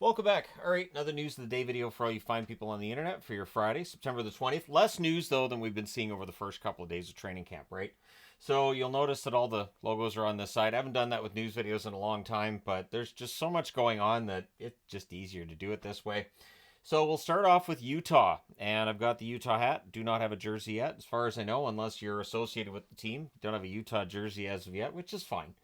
Welcome back. All right, another news of the day video for all you fine people on the internet for your Friday, September the 20th. Less news, though, than we've been seeing over the first couple of days of training camp, right? So you'll notice that all the logos are on this side. I haven't done that with news videos in a long time, but there's just so much going on that it's just easier to do it this way. So we'll start off with Utah, and I've got the Utah hat. Do not have a jersey yet, as far as I know, unless you're associated with the team. Don't have a Utah jersey as of yet, which is fine.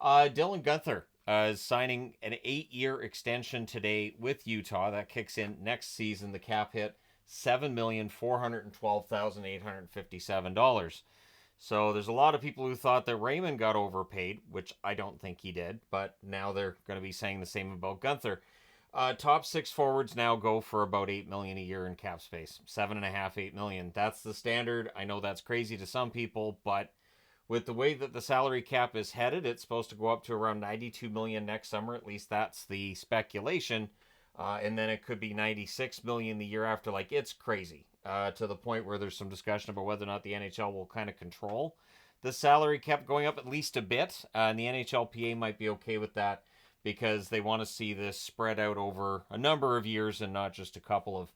Dylan Guenther is signing an 8-year extension today with Utah. That kicks in next season. The cap hit $7,412,857. So there's a lot of people who thought that Raymond got overpaid, which I don't think he did, but now they're going to be saying the same about Guenther. Top six forwards now go for about $8 million a year in cap space. 7.5, $8 million. That's the standard. I know that's crazy to some people, but with the way that the salary cap is headed, it's supposed to go up to around $92 million next summer. At least that's the speculation. And then it could be $96 million the year after. Like, it's crazy to the point where there's some discussion about whether or not the NHL will kind of control the salary cap going up at least a bit. And the NHLPA might be okay with that because they want to see this spread out over a number of years and not just a couple of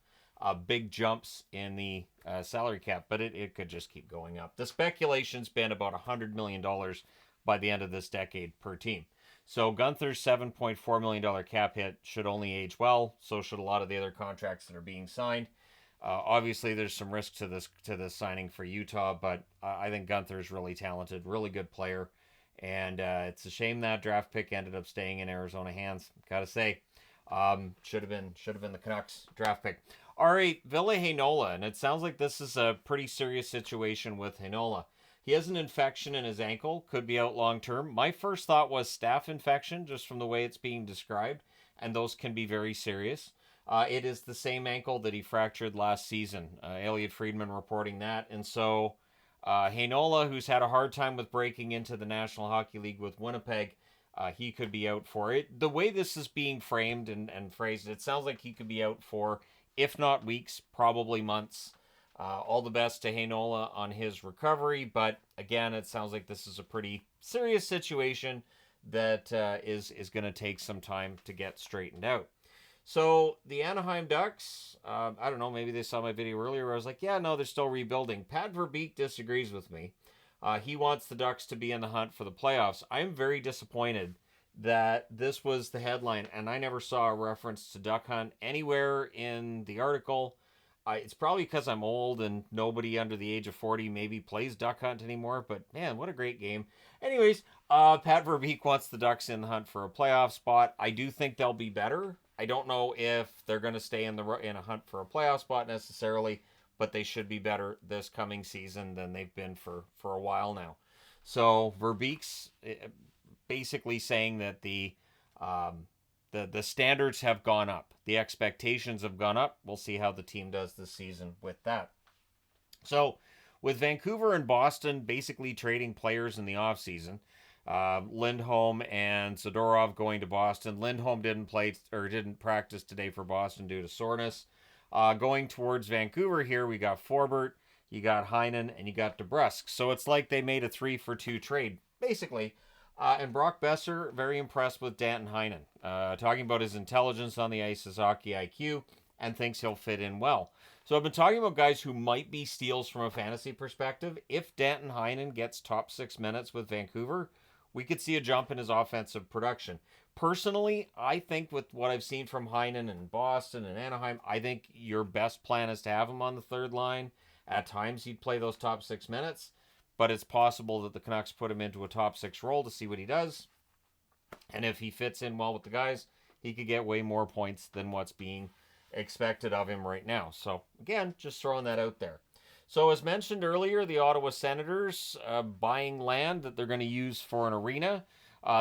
big jumps in the salary cap, but it could just keep going up. The speculation's been about $100 million by the end of this decade per team. So Guenther's $7.4 million cap hit should only age well. So should a lot of the other contracts that are being signed. Obviously, there's some risk to this signing for Utah, but I think Guenther's really talented, really good player, and it's a shame that draft pick ended up staying in Arizona hands. Gotta say, should have been the Canucks draft pick. All right, Ville Heinola, and it sounds like this is a pretty serious situation with Heinola. He has an infection in his ankle, could be out long term. My first thought was staph infection, just from the way it's being described, and those can be very serious. It is the same ankle that he fractured last season. Elliot Friedman reporting that, and so Heinola, who's had a hard time with breaking into the National Hockey League with Winnipeg, he could be out for it. The way this is being framed and phrased, it sounds like he could be out for, if not weeks, probably months. All the best to Heinola on his recovery, but again, it sounds like this is a pretty serious situation that is going to take some time to get straightened out. So the Anaheim Ducks, I don't know, maybe they saw my video earlier where I was like, yeah, no, they're still rebuilding. Pat Verbeek disagrees with me. He wants the Ducks to be in the hunt for the playoffs. I'm very disappointed that this was the headline, and I never saw a reference to Duck Hunt anywhere in the article. It's probably because I'm old and nobody under the age of 40 maybe plays Duck Hunt anymore, but man, what a great game. Anyways, Pat Verbeek wants the Ducks in the hunt for a playoff spot. I do think they'll be better. I don't know if they're going to stay in a hunt for a playoff spot necessarily, but they should be better this coming season than they've been for a while now. So Verbeek's basically saying that the standards have gone up. The expectations have gone up. We'll see how the team does this season with that. So with Vancouver and Boston basically trading players in the offseason, Lindholm and Zadorov going to Boston. Lindholm didn't practice today for Boston due to soreness. Going towards Vancouver here, we got Forbort, you got Heinen, and you got DeBrusk. So it's like they made a 3-for-2 trade, basically. And Brock Besser, very impressed with Danton Heinen, talking about his intelligence on the ice, his hockey IQ, and thinks he'll fit in well. So I've been talking about guys who might be steals from a fantasy perspective. If Danton Heinen gets top 6 minutes with Vancouver, we could see a jump in his offensive production. Personally, I think with what I've seen from Heinen and Boston and Anaheim, I think your best plan is to have him on the third line. At times, he'd play those top 6 minutes, but it's possible that the Canucks put him into a top 6 role to see what he does. And if he fits in well with the guys, he could get way more points than what's being expected of him right now. So, again, just throwing that out there. So, as mentioned earlier, the Ottawa Senators buying land that they're going to use for an arena.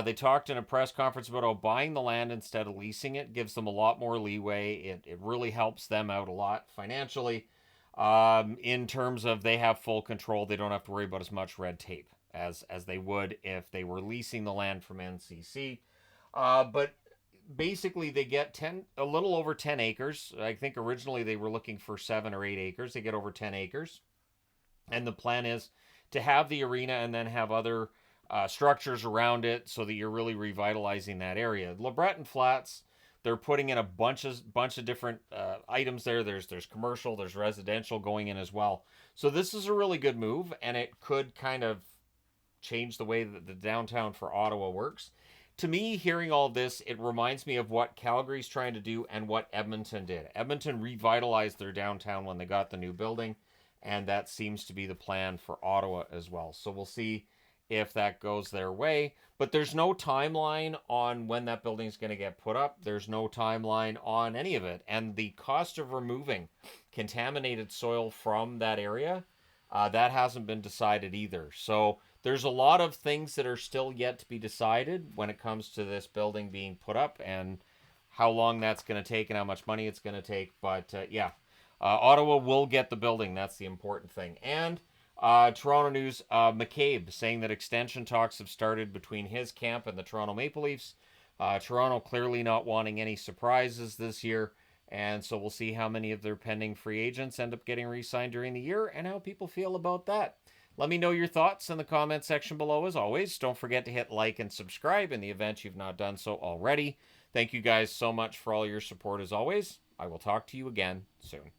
They talked in a press conference about how buying the land instead of leasing it gives them a lot more leeway. It really helps them out a lot financially. In terms of they have full control, they don't have to worry about as much red tape as they would if they were leasing the land from NCC. But basically, they get a little over 10 acres. I think originally they were looking for 7 or 8 acres. They get over 10 acres, and the plan is to have the arena and then have other structures around it so that you're really revitalizing that area. LeBreton Flats They're putting in a bunch of different items there. There's commercial, there's residential going in as well. So this is a really good move, and it could kind of change the way that the downtown for Ottawa works. To me, hearing all this, it reminds me of what Calgary's trying to do and what Edmonton did. Edmonton revitalized their downtown when they got the new building, and that seems to be the plan for Ottawa as well. So we'll see if that goes their way. But there's no timeline on when that building is going to get put up. There's no timeline on any of it. And the cost of removing contaminated soil from that area, that hasn't been decided either. So there's a lot of things that are still yet to be decided when it comes to this building being put up and how long that's going to take and how much money it's going to take. But Ottawa will get the building. That's the important thing. And Toronto news, McCabe saying that extension talks have started between his camp and the Toronto Maple Leafs. Toronto clearly not wanting any surprises this year. And so we'll see how many of their pending free agents end up getting re-signed during the year and how people feel about that. Let me know your thoughts in the comment section below as always. Don't forget to hit like and subscribe in the event you've not done so already. Thank you guys so much for all your support as always. I will talk to you again soon.